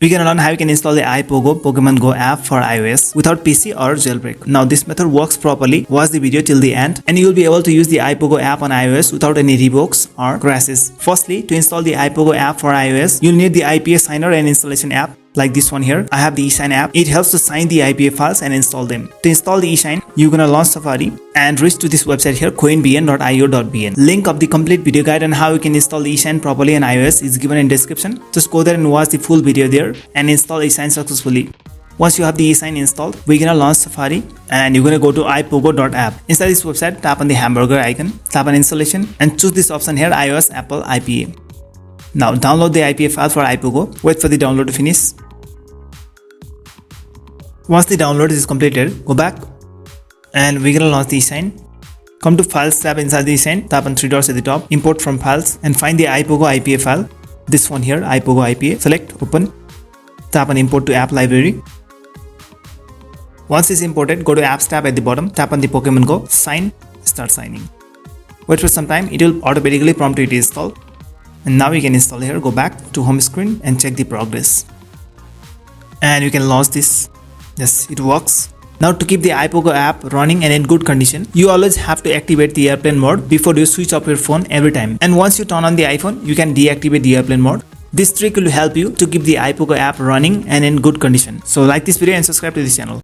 We're gonna learn how you can install the iPOGO Pokemon Go app for iOS without PC or jailbreak. Now this method works properly. Watch the video till the end and you'll be able to use the iPOGO app on iOS without any revokes or crashes. Firstly, to install the iPOGO app for iOS, you'll need the IPA signer and installation app. Like this one here, I have the eSign app. It helps to sign the IPA files and install them. To install the eSign, you're gonna launch Safari and reach to this website here, coinbn.io.bn. Link of the complete video guide on how you can install the eSign properly on iOS is given in description. Just go there and watch the full video there and install eSign successfully. Once you have the eSign installed, we're gonna launch Safari and you're gonna go to iPOGO.app. Inside this website, tap on the hamburger icon, tap on installation and choose this option here, iOS Apple IPA. Now download the IPA file for iPOGO. Wait for the download to finish. Once the download is completed, go back and we're gonna launch the eSign. Come to Files tab inside the eSign, tap on three dots at the top, import from files and find the iPOGO IPA file. This one here, iPOGO IPA. Select open, tap on import to app library. Once it's imported, go to apps tab at the bottom, tap on the Pokemon Go, sign, start signing. Wait for some time, it will automatically prompt you to install. And now you can install here, go back to home screen and check the progress. And you can launch this. Yes, it works. Now to keep the iPOGO app running and in good condition, you always have to activate the airplane mode before you switch off your phone every time. And once you turn on the iPhone, you can deactivate the airplane mode. This trick will help you to keep the iPOGO app running and in good condition. So like this video and subscribe to this channel.